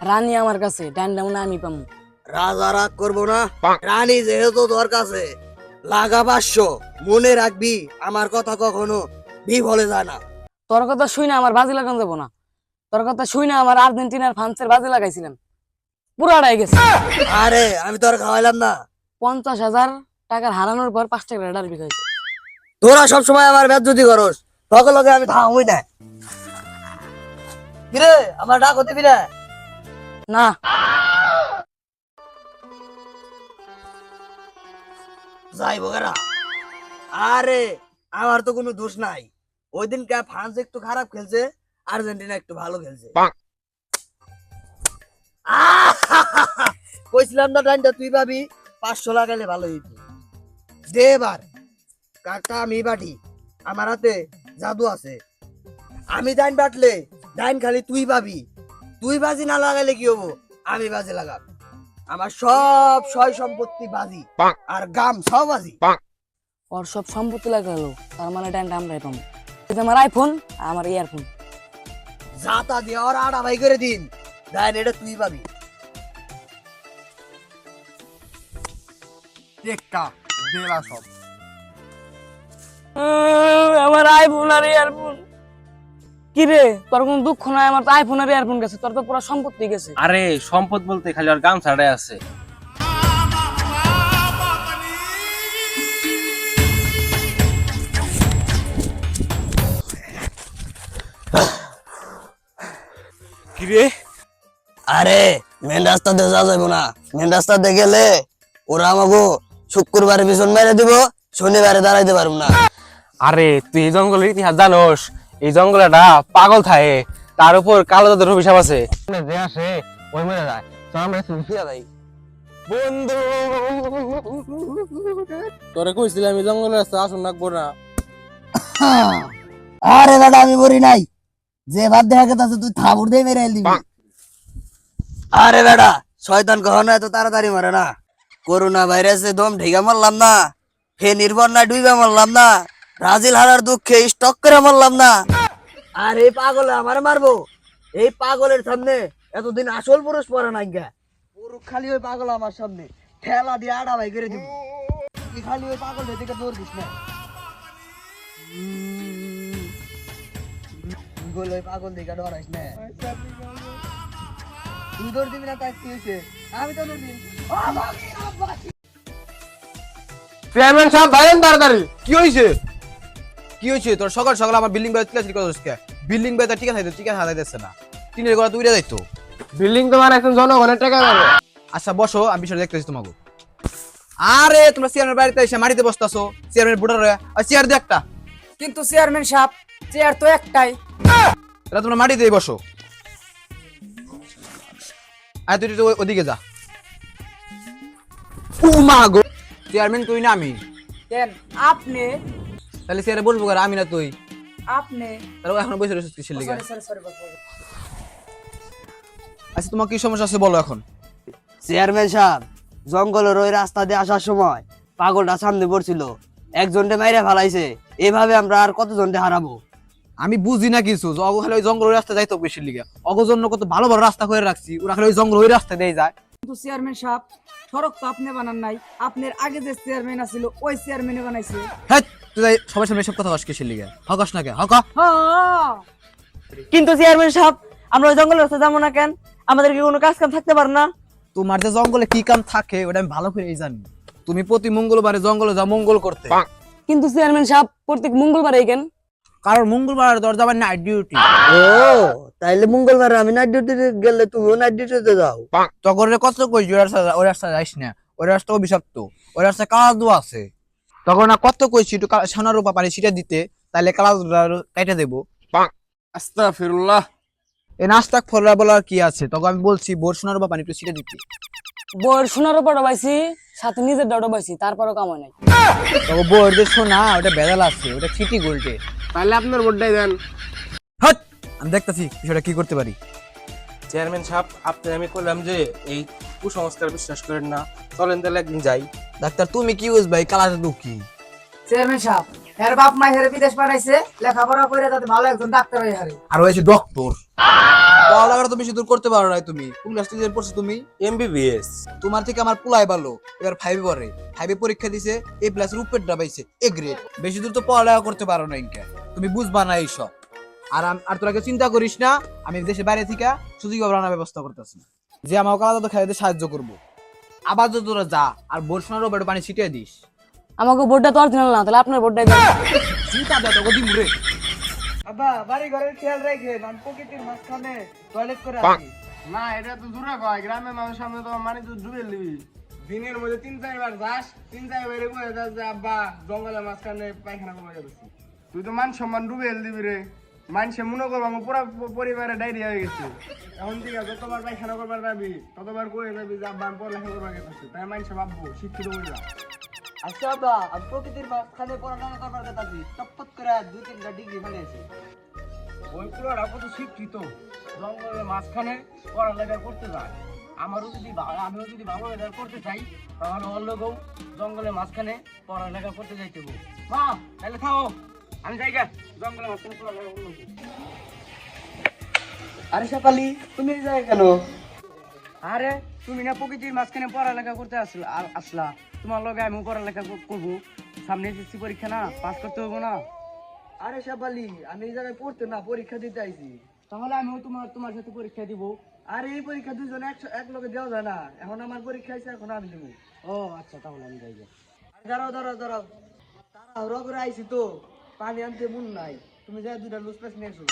রানী আমার কাছে, ডান্ডা মনে হয় আমি পামু। রাজা রাগ করবো না, রানী যেহেতু তোর কাছে, লাগা 500, মনে রাখবি আমার কথা কখনো বিফলে যায় না। তোর কথা শুই না আমার বাজি লাগানো যাবো না। তোর কথা শুই না আমার আর্জেন্টিনার ফ্রান্সের বাজি লাগাইছিলাম, পুরাটাই গেছে। আরে আমি তোর খাওয়াইলাম না। 50,000 টাকার হারানোর পর 5 টাকা ডারবি খাইছে। তোরা সবসময় আমার বেজ্জতি করস, তখন লগে আমি থামই না। কিরে আমার ডাক হতে দিবি না? না যাই বগেরা। আরে আমার তো কোনো দোষ নাই, ওই দিন কে ফ্রান্স একটু খারাপ খেলছে, আর্জেন্টিনা একটু ভালো খেলছে। কইছিলাম না ডাইনটা তুই পাবি, 500 লাগাইলে ভালো হইতো। দে এবার কাকা, আমি বাটি, আমার হাতে জাদু আছে। আমি ডাইন বাটলে ডাইন খালি তুই পাবি। তুই বাজি না লাগাইলে কি হবো, আমি বাজি লাগাব। আমার সব সয় সম্পত্তি বাজি আর গাম সব বাজি। ওর সব সম্পত্তি লাগালো, তার মানে ডান্ডা আমরাই পাবো। এটা আমার আইফোন আর আমার ইয়ারফোন। জাতা দিয়ে ওর আড়া ভাই করে দিন, ডাইন এটা তুই পাবি। টেক্কা দেলা সব। আমার আইফোন আর ইয়ারফোন। কি রে, তোর কোন দুঃখ নাই? আমার তো আইফোন আর ইয়ারফোন গেছে, তোর তো পুরো সম্পত্তি গেছে। আরে সম্পদ বলতে খালি আর গামছাটাই আছে। কিরে আরে মেন রাস্তাতে যাওয়া যাবো না, মেন রাস্তাতে গেলে ওরা আমাকে শুক্রবারে পিছন মেরে দিব, শনিবারে দাঁড়াইতে পারবো না। আরে তুই এই জঙ্গলের ইতিহাস জানোস? এই জঙ্গলটা পাগল থাকে, তার উপর কালো জাদুর অভিশাপ আছে। যে আসে ওই মরে যায়। চল আমরা ফিরে যাই। বন্ধু, তোরে কইছিলাম আমি জঙ্গলের রাস্তা আসুন নাকবো না। আরে দাদা আমি বলি নাই, যে ভাত দেখা গেছে তুই থাবুর দিয়ে মেরে দিবি। আরে বেটা শয়তান কখনো এত তাড়াতাড়ি মরে না। করোনা ভাইরাসে দম ঢেকে মরলাম না, ফেনীর বন্যায় ডুবে মরলাম না, ব্রাজিল হারার দুঃখে স্টক করে মরলাম না। আর এই পাগলে আমার মারবো? এই পাগলের সামনে এতদিন আসল পুরুষ পরে নাই গা। পুরুষ খালি ওই পাগল আমার সামনে ঠেলা দিয়ে আড়া ভাই করে দিব। তুই খালি ওই পাগল দিকে দৌড় দিস না। তুই ওই পাগল দিকে ডরাইস না। তুই দৌড় দিবি না তাই কি হয়েছে? আমি তো দৌড় দিই। চেয়ারম্যান সাহেব ভাইয়েন তাড়াতাড়ি। কি হয়েছে? কি হয়েছে? তোর সকাল সকাল আমার বিল্ডিং বাই টিকা করছিস কে? বিল্ডিং বাই টিকা হারাইতেছে না, টিনের ঘর তুই যাইতো। বিল্ডিং তোমার এখন জনগণের টাকা যাবে। আচ্ছা বসো, আমি বিষয়টা দেখতেছি তোমাকে। আরে তোমরা চেয়ারম্যান বাড়িতে এসে মাটিতে বসতাছো, চেয়ারম্যান বুড়া রয়ে চেয়ার দিয়ে একটা। কিন্তু চেয়ারম্যান সাহেব, চেয়ার তো একটাই। এটা তোমরা মাটিতে বসো। আর তুই ওদিকে যা। উমা গো, চেয়ারম্যান তুই না আমি? কেন আপনি? তাহলে চেয়ারে বসবো কার, আমি না তুই? আপনি তাহলে এখন বসে রয়েছিস কিসের লিগে? সরি। আচ্ছা তোমার কি সমস্যা আছে বলো এখন। চেয়ারম্যান সাহেব, জঙ্গলের ওই রাস্তা দিয়ে আসার সময় পাগলটা সামনে পড়ছিল, একজনকে মাইরে ফেলাইছে। এভাবে আমরা আর কতজনকে হারাবো? আমি বুঝি না কিছু, অগো খালি ওই জঙ্গলের রাস্তা যাইতো বেশির লিগে, অগো জন্য কত ভালো ভালো রাস্তা করে রাখছি, ওরা খালি ওই জঙ্গল ওই রাস্তা দিয়ে যায়। কিন্তু চেয়ারম্যান সাহেব, সড়ক তো আপনি বানান নাই, আপনার আগে যে চেয়ারম্যান আছিল ওই চেয়ারম্যানে বানাইছে। হ্যাঁ তুই যাই সবার সামনে সব কথা কস কিসের লিগে? হকস না কে হক? কিন্তু চেয়ারম্যান সাহেব, আমরা ওই জঙ্গলের রাস্তা যাবো না কেন? আমাদের কি কোনো কাজ কাম থাকতে পারে না? তোমার যে জঙ্গলে কি কাম থাকে ওটা আমি ভালো করে জানি। তুমি প্রতি মঙ্গলবারে জঙ্গলে যাও মঙ্গল করতে। কিন্তু চেয়ারম্যান সাহেব, প্রত্যেক মঙ্গলবারে কেন? কারণ মঙ্গলবার দরজা আবার নাইট ডিউটি। ও তাইলে মঙ্গলবার আমি নাইট ডিউটিতে গেলে তুমিও নাইট ডিউটিতে যাও? তখন কত কই ওই রাস্তা যাইস না, ওই রাস্তা অভিশপ্ত, ওই রাস্তায় কালাদু আছে। তখন না কত কইছি একটু সোনার রূপা পানি ছিটা দিতে, তাইলে কালাদু কাইটা দেবো। আস্তাগফিরুল্লাহ। এই নাস্তা ফররা বলার কি আছে? তখন আমি বলছি বোর সোনার রূপা পানি একটু ছিটা দিতে। বইয়ের সোনার উপর ডবাইছি, সাথে নিজের ডবাইছি, তারপরও কামাই নাই। তখন বোর যে সোনা ওটা বেদাল আছে, ওটা ছিটি গোল্ডে। তাহলে আপনার ভোটটাই দেন। হট, আমি দেখতেছি বিষয়টা কি করতে পারি। চেয়ারম্যান সাহেব, আপনি আমি কইলাম যে এই কুসংস্কার বিশ্বাস করেন না, চলেন তাহলে একদিন যাই। ডাক্তার তুমি কি বুঝ ভাই, কালার দুঃখী। চেয়ারম্যান সাহেব, এর বাপ মা হেরে বিদেশ পাঠাইছে, লেখাপড়া করে যাতে ভালো একজন ডাক্তার হয়ে হারে। আর হয়েছে ডক্টর। পড়ালেখা তো বেশি দূর করতে পারো না তুমি। কোন ক্লাস থেকে পড়ছো তুমি? এমবিবিএস। তোমার থেকে আমার পুলাই ভালো। এবার 5 এ পড়ে। 5 এ পরীক্ষা দিছে, এ প্লাস এর উপরেরটা পাইছে, এ গ্রেড। বেশি দূর তো পড়ালেখা করতে পারো না ইনকা। তুমি বুঝবা না এইসব। আর তোরা কেউ চিন্তা করিস না, আমি দেশের বাইরে থেকে সুযোগ আনার ব্যবস্থা করতেছি, যে আমার কালা দাদু খাইতে সাহায্য করবো। আবার যদি তোরা যা আর বর্ষণারও বেড়ে পানি ছিটিয়ে দিস। আমাকে বোর্ডটা তো অরিজিনাল না, তাহলে আপনার বোর্ডটাই দেন। চিন্তা দেয় তোকে দিন রে। আব্বা বাড়ি ঘরের খেয়াল রাখেন, আমি প্রকৃতির মাঝখানে টয়লেট করে আসি। না এটা তো দূরে কয়, গ্রামের মানুষ সামনে তো মানে তুই ডুবে দিবি। দিনের মধ্যে 3-4 বার যাস, 3-4 বারে বলে যাস যে আব্বা জঙ্গলের মাঝখানে পায়খানা করবা যাচ্ছি। তুই তো মান সম্মান ডুবে দিবি রে। মানুষে মনে করবো আমার পুরা পরিবারে ডায়রিয়া হয়ে গেছে। এখন ঠিক আছে, যতবার পায়খানা করবার যাবি ততবার করে যাবি যে আব্বা আমি পড়ালেখা করবার গেছে, তাই মানুষে ভাববো শিক্ষিত হইলা। আচ্ছা আব্বা, আমি প্রকৃতির মাঝখানে পড়াশোনা করবার কথা আছি, টপট করে 2-3টা ডিগ্রি ফেলেছি। ওই পুরোটা কত শিক্ষিত, জঙ্গলের মাঝখানে পড়ালেখা করতে যায়। আমিও যদি ভালো রেজাল্ট করতে চাই, তাহলে ওর লোকও জঙ্গলের মাঝখানে পড়ালেখা করতে যাইতে হবে। মা তাহলে খাও, আমি যাই গা, জঙ্গলের মাঝখানে পড়ালেখা করবো। আরে সকালি, তুমি এই জায়গায় কেন? আরে তুমি না প্রকৃতির মাঝখানে পড়ালেখা করতে আসলা, তোমার লগে আমিও পড়ালেখা করবো। সামনে এসএসসি পরীক্ষা না, পাস করতে হবো না? আরে সকালি, আমি এই জায়গায় পড়তে না, পরীক্ষা দিতে আইছি। তাহলে আমিও তোমার সাথে পরীক্ষা দিব। আর এই পরীক্ষা দুজন এক লগে দেওয়া যায় না, এখন আমার পরীক্ষা আছে, এখন আমি দেবো। ও আচ্ছা, তাহলে আমি যাই গা। দাঁড়াও তারা করে আইছি তো, পানি আনতে মন নাই, তুমি যাই 2টা লুজ পেস নিয়ে এসো।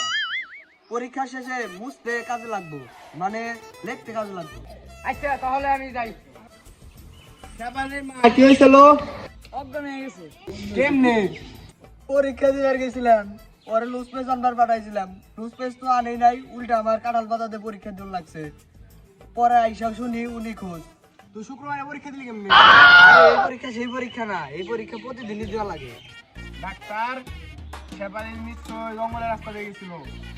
পরীক্ষা শেষে মুছতে কাজে লাগবো, মানে লিখতে কাজে লাগবো। আচ্ছা তাহলে আমি যাই। কি হয়েছিল? অজ্ঞান হয়ে গেছে। কেমনে? পরীক্ষা দিবার গেছিলাম, পরে লুজ পেস আনবার পাঠাইছিলাম, লুজ পেস তো আনেই নাই, উল্টা আমার কাঁঠাল পাতাতে পরীক্ষা দিতে লাগছে। পরে আইসা শুনি উনি খোঁজ। তুই শুক্রবারে পরীক্ষা দিলি কেমনি? আরে এই পরীক্ষা সেই পরীক্ষা না, এই পরীক্ষা প্রতিদিনই দেওয়া লাগে। ডাক্তার সেবালির নিশ্চয় জঙ্গলের রাস্তা দিয়ে গেছিল।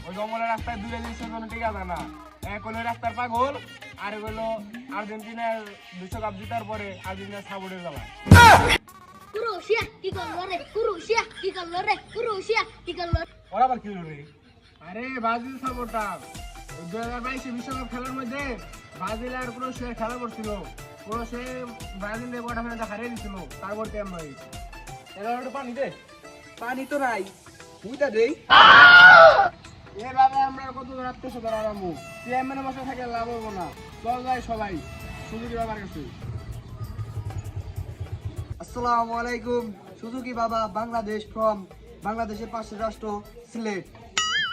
ওই জঙ্গলের রাস্তায় 2 জিনিসের জন্য ঠিক আছে না। এক হলো রাস্তার পাগল, আর হলো আর্জেন্টিনার বিশ্বকাপ জেতার পরে আর্জেন্টিনার সাপোর্টের জ্বালা। Croacia, কি করলো রে? Croacia, কি করলো রে? Croacia, কি করলো? ওরা আবার কি হলো রে? আরে ব্রাজিল সাপোর্টার 2022 বিশ্বকাপ খেলার মধ্যে ব্রাজিল আর ক্রোয়েশিয়া খেলা করছিল। ক্রোয়েশিয়া ব্রাজিলের কোয়ার্টার ফাইনালে হারিয়ে দিছিল, তারপর টেম হয়ে গেছে। এবার পানি দে। পানি তো নাই, বুঝা দেই। এভাবে আমরা কত রাত্রে সদর আরামু, চেয়ারম্যানের বসে থাকে লাভ হবো না। চল যাই সবাই সুযোগী বাবার কাছে। আসসালামু আলাইকুম। সুজুকি বাবা, বাংলাদেশ ফ্রম বাংলাদেশের পাশের রাষ্ট্র সিলেট।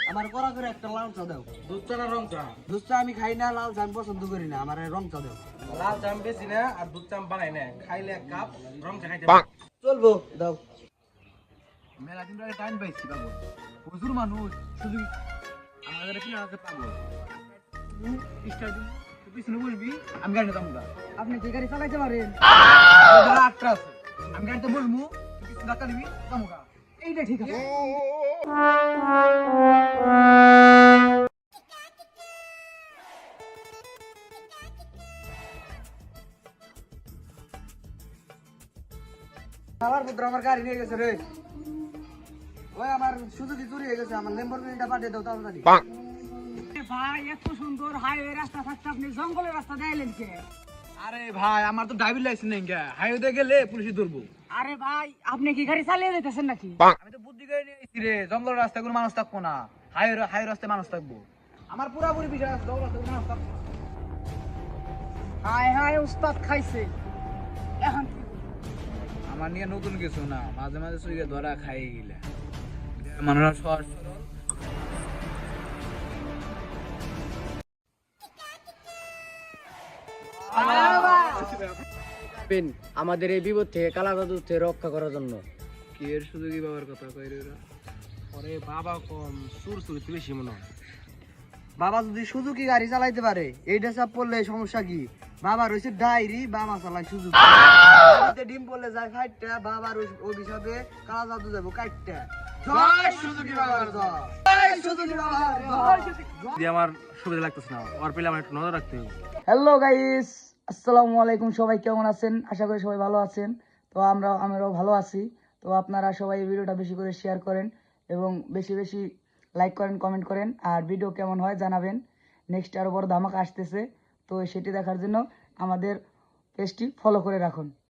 আমার করা করে একটা লাল চা দাও। দুধ চা না রং চা? দুধ চা আমি খাই না, লাল চা আমি পছন্দ করি না, আমার রং চা দাও। লাল চা আমি বেশি না, আর দুধ চা আমি বানাই না। খাইলে 1 কাপ, রং চা খাইতে চলবো, দাও। মেলা দিন ধরে টাইম পাইছি বাবু। প্রচুর মানুষ শুধু আমাদের কি আছে পাবো। তুই পিছনে বসবি, আমি গাড়ি নিতাম না। আপনি কি গাড়ি চালাইতে পারেন? আটটা আছে, আমি গাড়িতে বসবো, তুই পিছনে ধাক্কা দিবি, কামুকা। এইটা ঠিক আছে। আমার পুত্র আমার গাড়ি নিয়ে গেছে রে। ওই আমার সুজুকি চুরি হয়ে গেছে, আমার ল্যাম্বরগিনিটা পাঠিয়ে দাও তাড়াতাড়ি। ভাই এত সুন্দর হাইওয়ে রাস্তা থাকতে আপনি জঙ্গলের রাস্তা দেখাইলেন কে? আরে ভাই, আমার তো ড্রাইভিং লাইসেন্স নেই, হাইওয়ে গেলে পুলিশে ধরবো। আরে ভাই আপনি কি গাড়ি চালিয়ে যেতেছেন নাকি? আমি তো বুদ্ধি করে নিয়েছি রে, জঙ্গল রাস্তায় কোনো মানুষ থাকবো না, হাইওয়ে রাস্তায় মানুষ থাকবো। আমার পুরাপুরি বিষয় আছে, জঙ্গল রাস্তায় কোনো মানুষ থাকবো না। হায় হায় উস্তাদ খাইছে। এখন কি? আমার নিয়ে নতুন কিছু না, মাঝে মাঝে সুইগে ধরা খাই গেলে মানুষরা সহজ সরল। আমাদের এই বিপদ থেকে কালা দাদু থেকে রক্ষা করার জন্য। কি এর শুধু কি বাবার কথা কই রে ওরা? ওরে বাবা কম, সুর সুরিতে বেশি মনে হয়। বাবা যদি সুজুকি গাড়ি চালাইতে পারে, এইটা সব পড়লে সমস্যা কি? বাবা রয়েছে ডায়েরি, বাবা চালায় সুজুকি। নদীতে ডিম পড়লে যায় ফাইটটা, বাবার অভিশাপে কালা জাদু যাবো কাইটটা। জয় সুজুকি বাবার জয়, জয় সুজুকি বাবার জয়। আমার সুবিধা লাগতেছে না, ওর পেলে আমার একটু নজর রাখতে হবে। হ্যালো গাইস, আসসালামু আলাইকুম। সবাই কেমন আছেন? আশা করি সবাই ভালো আছেন। তো আমরাও ভালো আছি। তো আপনারা সবাই এই ভিডিওটা বেশি করে শেয়ার করেন এবং বেশি বেশি লাইক করেন, কমেন্ট করেন, আর ভিডিও কেমন হয় জানাবেন। নেক্সট আরও বড় ধামাকা আসতেছে। তো সেটি দেখার জন্য আমাদের পেজটি ফলো করে রাখুন।